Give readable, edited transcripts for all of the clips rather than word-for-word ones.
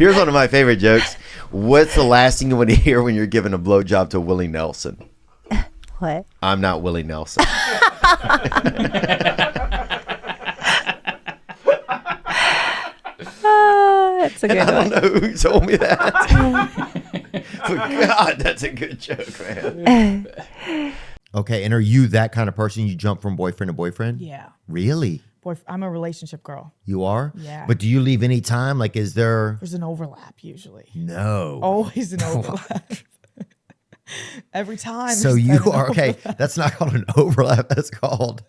Here's one of my favorite jokes. What's the last thing you want to hear when you're giving a blowjob to Willie Nelson? What? I'm not Willie Nelson. That's a good one. I don't know who told me that. But God, that's a good joke, man. Okay, and are you that kind of person? You jump from boyfriend to boyfriend? Yeah. Really? I'm a relationship girl. You are? Yeah. But do you leave any time? Like, is there? There's an overlap usually. No. Always an overlap. Every time. So there's you been an are, okay, overlap. that's not called an overlap. That's called,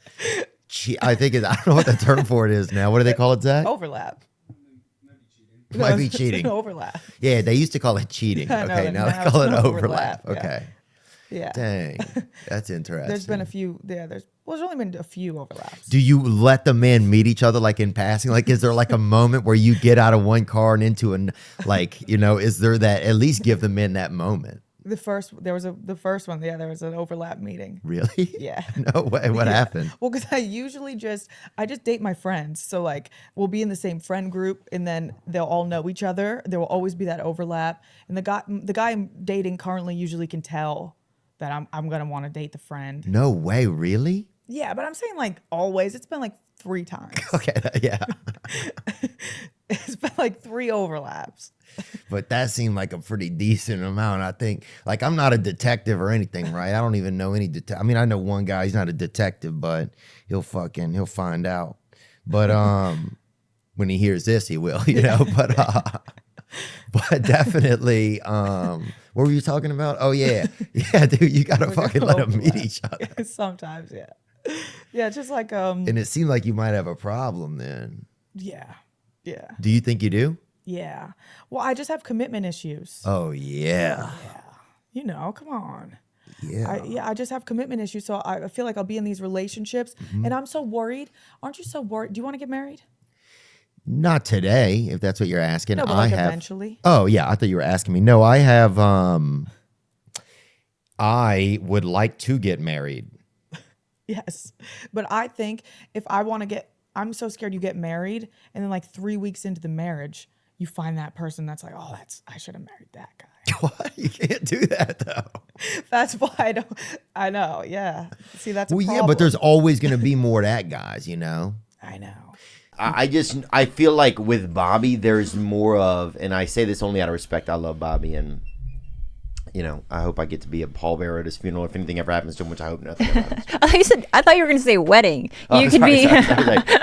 I think, I don't know what the term for it is now. What do they call it, Zach? Overlap. Might be It's cheating. an overlap. Yeah, they used to call it cheating. I know, Okay, and now now they call it it's an overlap. overlap, yeah. Okay. Yeah. Dang, that's interesting. There's been a few. Yeah. There's only been a few overlaps. Do you let the men meet each other like in passing? Like, is there like a moment where you get out of one car and into an, like, you know, is there that, at least give the men that moment? The first one. Yeah, there was an overlap meeting. Really? Yeah. No way. What happened? Well, because I just date my friends. So like we'll be in the same friend group and then they'll all know each other. There will always be that overlap. And the guy I'm dating currently usually can tell that I'm gonna want to date the friend. No way. Really? Yeah, but I'm saying like always. It's been like 3 times. Okay. Yeah. It's been like 3 overlaps. But that seemed like a pretty decent amount. I think, like, I'm not a detective or anything, right? I don't even know any I mean, I know one guy, he's not a detective, but he'll find out. But when he hears this, he will, you know. But definitely, what were you talking about? Oh yeah. Yeah, dude, you gotta fucking let them meet each other. Sometimes, yeah. Yeah, just like And it seemed like you might have a problem then. Yeah. Yeah. Do you think you do? Yeah. Well, I just have commitment issues. Oh yeah. Yeah. You know, come on. Yeah. I just have commitment issues. So I feel like I'll be in these relationships and I'm so worried. Aren't you so worried? Do you want to get married? Not today, if that's what you're asking. No, but like eventually. Oh yeah, I thought you were asking me. No, I have. I would like to get married. Yes, but I think if I want to I'm so scared you get married and then like 3 weeks into the marriage, you find that person that's like, oh, I should have married that guy. What? You can't do that though. That's why I know. Yeah. See, that's a Well, yeah, problem. but there's always going to be more that guys, you know. I know. I feel like with Bobby, there's more of, and I say this only out of respect. I love Bobby, and you know, I hope I get to be a pallbearer at his funeral if anything ever happens to him, which I hope nothing ever happens to him. I thought you were going to say wedding. You could Sorry, be.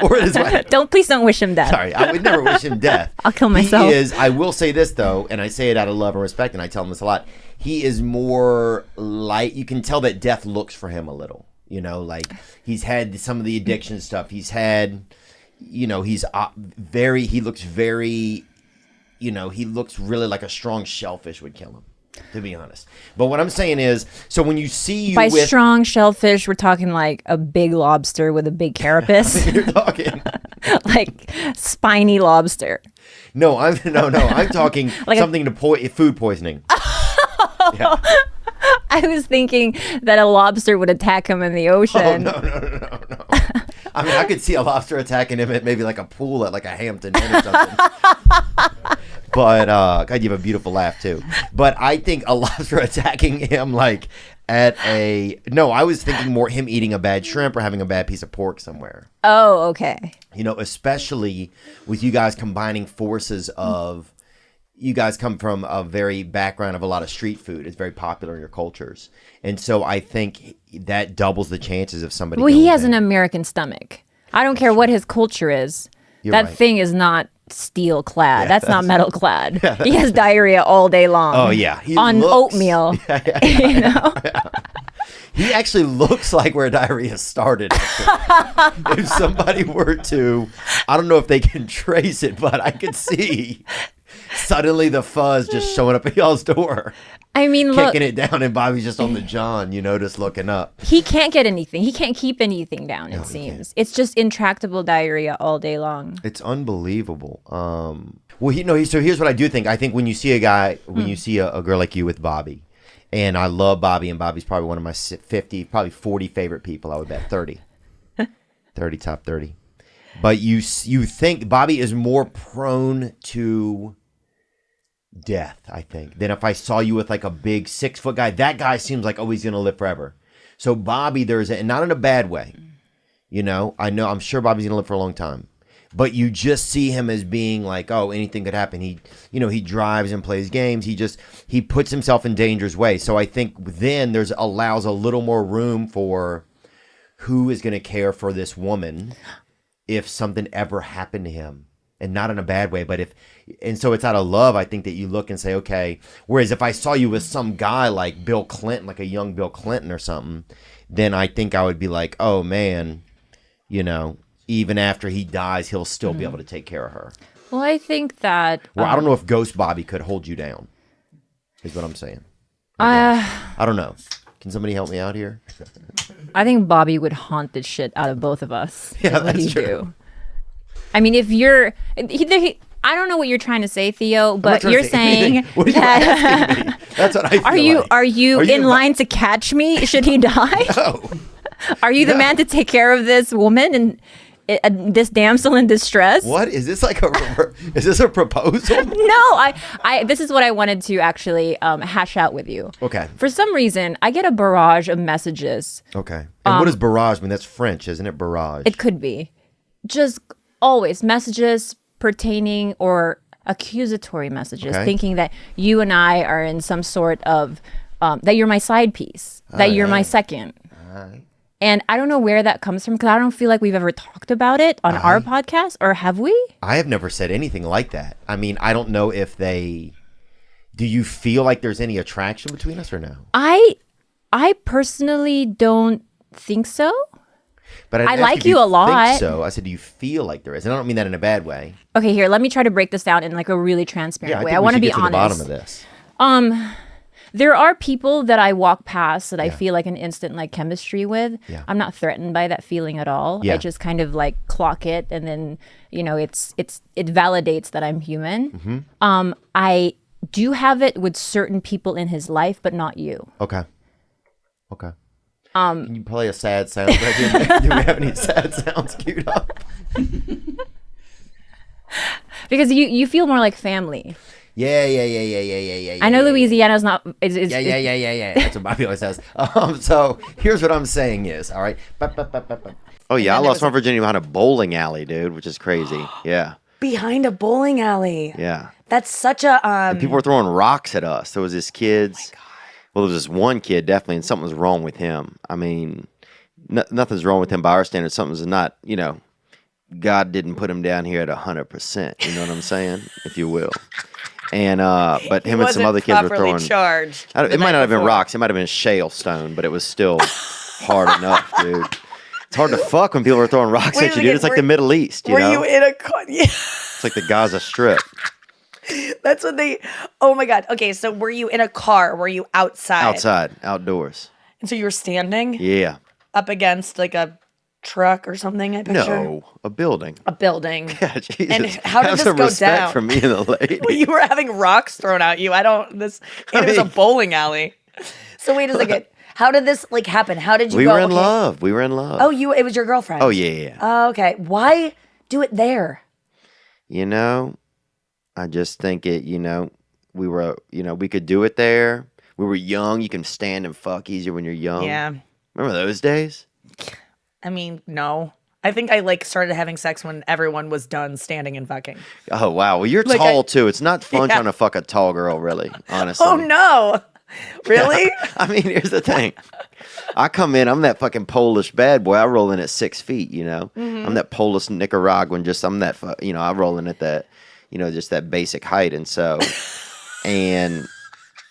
or his wedding. Please don't wish him death. Sorry, I would never wish him death. I'll kill myself. He is. I will say this though, and I say it out of love and respect, and I tell him this a lot. He is more light. You can tell that death looks for him a little. You know, like he's had some of the addiction stuff. He's had. You know, he's very. He looks very. You know, he looks really like a strong shellfish would kill him. To be honest, but what I'm saying is, so when you see you by with strong shellfish, we're talking like a big lobster with a big carapace, you're talking like spiny lobster. no, I'm talking Like something to food poisoning. Yeah. I was thinking that a lobster would attack him in the ocean. Oh, no. I mean, I could see a lobster attacking him at maybe like a pool at like a Hampton Inn or something. But God, you have a beautiful laugh too. But I think a lobster attacking him like at I was thinking more him eating a bad shrimp or having a bad piece of pork somewhere. Oh, okay. You know, especially with you guys combining forces of, you guys come from a very background of a lot of street food. It's very popular in your cultures. And so I think that doubles the chances of somebody. Well, he has an American stomach. I don't care what his culture is. You're that right. thing is not steel clad. Yeah, that's not metal clad. He has diarrhea all day long. Oh, yeah. On oatmeal. You know? He actually looks like where diarrhea started. If somebody were to, I don't know if they can trace it, but I could see suddenly the fuzz just showing up at y'all's door. I mean, look, kicking it down, and Bobby's just on the john, you know, just looking up. he can't get anything. He can't keep anything down, it seems. It's just intractable diarrhea all day long. It's unbelievable. So here's what I do think. I think when you see a guy, when you see a girl like you with Bobby, and I love Bobby, and Bobby's probably one of my 50, probably 40 favorite people, I would bet 30. 30, top 30. But you think Bobby is more prone to death, I think, than if I saw you with like a big 6-foot guy. That guy seems like, oh, he's going to live forever. So Bobby, and not in a bad way. You know, I'm sure Bobby's going to live for a long time. But you just see him as being like, oh, anything could happen. He drives and plays games. He puts himself in dangerous ways. So I think then allows a little more room for who is going to care for this woman if something ever happened to him. And not in a bad way, and so it's out of love, I think, that you look and say, okay, whereas if I saw you with some guy like Bill Clinton, like a young Bill Clinton or something, then I think I would be like, oh man, you know, even after he dies, he'll still be able to take care of her. Well, I think that... Well, I don't know if Ghost Bobby could hold you down, is what I'm saying. I don't know. Can somebody help me out here? I think Bobby would haunt the shit out of both of us. Yeah, that's true. I mean, if you're... I don't know what you're trying to say, Theo, but you're saying what are you asking me? That's what I feel Are you in line to catch me should he die? No. Are you the man to take care of this woman and this damsel in distress? What? Is this like is this a proposal? No, this is what I wanted to actually hash out with you. Okay. For some reason, I get a barrage of messages. Okay. And what does barrage mean? That's French, isn't it? Barrage. It could be. Just always messages pertaining or accusatory messages, thinking that you and I are in some sort of, that you're my side piece, that you're my second. And I don't know where that comes from because I don't feel like we've ever talked about it on our podcast, or have we? I have never said anything like that. I mean, I don't know if do you feel like there's any attraction between us or no? I personally don't think so. But I like you a lot. Think so I said, do you feel like there is? And I don't mean that in a bad way. Okay, here, let me try to break this down in like a really transparent way. I want to be honest. honest. The bottom of this. There are people that I walk past that I feel like an instant like chemistry with. Yeah. I'm not threatened by that feeling at all. Yeah. I just kind of like clock it, and then it validates that I'm human. Mm-hmm. I do have it with certain people in his life, but not you. Okay. Can you play a sad sound? Do we have any sad sounds queued up? Because you feel more like family. Yeah. I know Louisiana's not. Yeah. That's what Bobby always says. So here's what I'm saying is, all right. Oh yeah, I lost my virginity behind a bowling alley, dude, which is crazy. Yeah. Behind a bowling alley. Yeah. That's such a And people were throwing rocks at us. There was this kid's. Well, there was this one kid definitely, and something was wrong with him. I mean, nothing's wrong with him by our standards. Something's not, God didn't put him down here at 100%. You know what I'm saying, if you will. And but him and some other kids were throwing. Charged. It might not have been rocks. It might have been shale stone, but it was still hard enough, dude. It's hard to fuck when people are throwing rocks at you, dude. It's like the Middle East, you know? Were you in a yeah. It's like the Gaza Strip. That's what oh my God. Okay, so were you in a car? Were you outside? Outside, outdoors. And so you were standing? Yeah. Up against like a truck or something, I picture? No, a building. A building. Yeah, Jesus. And how did Have this some go respect down? for me and the lady. Well, you were having rocks thrown at you. It was a bowling alley. So wait a second. How did this happen? How did you We go? were in love. We were in love. Oh, it was your girlfriend? Oh, yeah. Oh, okay. Why do it there? I just think we were, we could do it there. We were young. You can stand and fuck easier when you're young. Yeah. Remember those days? I mean, no. I think I started having sex when everyone was done standing and fucking. Oh, wow. Well, you're tall too. It's not fun trying to fuck a tall girl, really, honestly. Oh, no. Really? I mean, here's the thing. I come in, I'm that fucking Polish bad boy. I roll in at 6 feet, Mm-hmm. I'm that Polish Nicaraguan, I'm that, I roll in at that, just that basic height. And so, and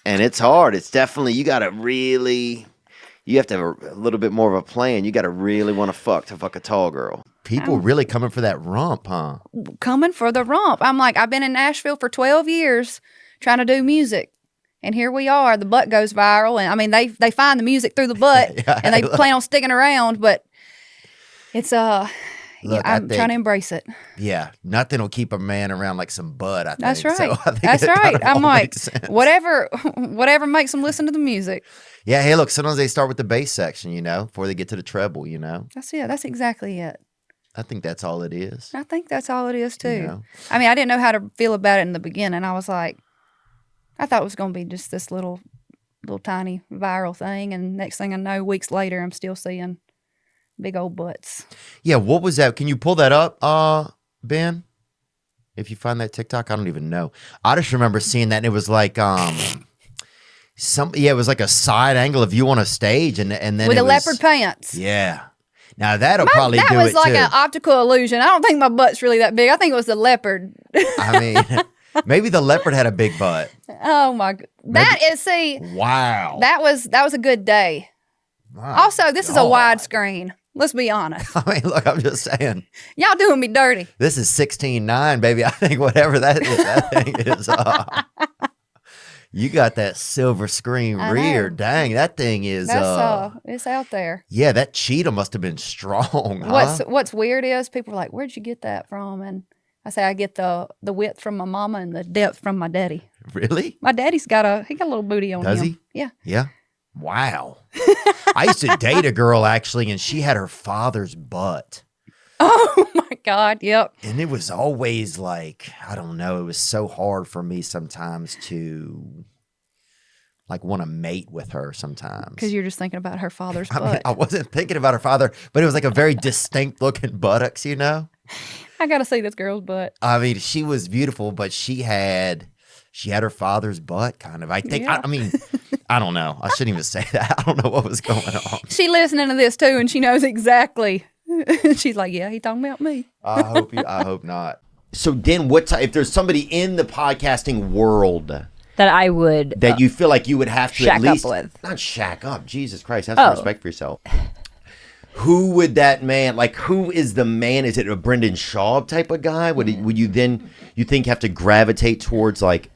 it's hard. It's definitely, you have to have a little bit more of a plan. You got to really want to fuck a tall girl. People really coming for that rump, huh? Coming for the rump. I'm like, I've been in Nashville for 12 years trying to do music. And here we are. The butt goes viral. And I mean, they find the music through the butt and they plan on sticking around. But it's, Look, I'm trying to embrace it. Yeah, nothing will keep a man around like some bud, I think. That's right. So I think That's it right. kind of I'm all like, makes sense. whatever makes them listen to the music. Yeah, hey, look, sometimes they start with the bass section, before they get to the treble, That's it. That's exactly it. I think that's all it is. I think that's all it is too. You know? I mean, I didn't know how to feel about it in the beginning. I was like, I thought it was going to be just this little tiny viral thing, and next thing I know, weeks later, I'm still seeing big old butts. Yeah, what was that? Can you pull that up, Ben? If you find that TikTok, I don't even know. I just remember seeing that, and it was like it was like a side angle of you on a stage, and then With it the was, leopard pants. Yeah. Now that'll probably That do was it like too. an optical illusion. I don't think my butt's really that big. I think it was the leopard. I mean, maybe the leopard had a big butt. Oh my god. Wow. That was a good day. My Also, this is a God. widescreen. Let's be honest. I mean, look, I'm just saying. Y'all doing me dirty. This is 16:9, baby. I think whatever that is, that thing is. You got that silver screen I rear. know. Dang, that thing is. That's it's out there. Yeah, that cheetah must have been strong. Huh? What's weird is people are like, "Where'd you get that from?" And I say, "I get the width from my mama and the depth from my daddy." Really? My daddy's got a little booty on Does him. he? Yeah. Yeah. Wow. I used to date a girl actually, and she had her father's butt. Oh my God. Yep. And it was always like, I don't know, it was so hard for me sometimes to like want to mate with her sometimes. Because you're just thinking about her father's I butt. mean, I wasn't thinking about her father, but it was like a very distinct looking buttocks, you know? I gotta see this girl's butt. I mean, she was beautiful, but she had her father's butt kind of. I think, Yeah. I mean, I don't know. I shouldn't even say that. I don't know what was going on. She listening to this too, and she knows exactly. She's like, "Yeah, he talking about me." I hope not. So then, if there's somebody in the podcasting world That I would that you feel like you would have to shack at least up with. not shack up, Jesus Christ, have some Oh. respect for yourself. Who would that man like? Who is the man? Is it a Brendan Schaub type of guy? Would you then you think have to gravitate towards like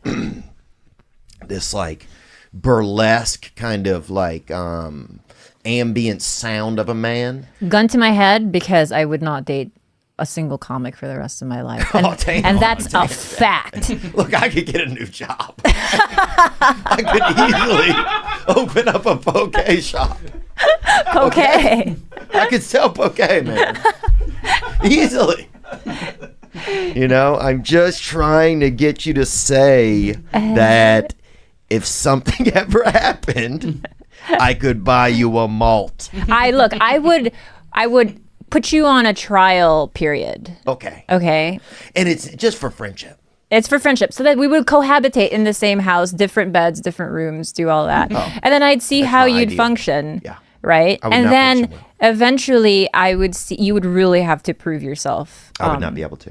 this like burlesque kind of like ambient sound of a man? gun to my head because I would not date a single comic for the rest of my life. And, Oh, damn. and that's a fact. Look, I could get a new job. I could easily open up a poke shop. Okay. I could sell poke, man. Easily. You know, I'm just trying to get you to say that if something ever happened, I could buy you a malt. I would put you on a trial period. Okay. Okay. And it's just for friendship. It's for friendship, so that we would cohabitate in the same house, different beds, different rooms, do all that, and then I'd see how not you'd ideal. function. Yeah. Right, I would and not then function well. eventually, I would see you would really have to prove yourself. I would not be able to.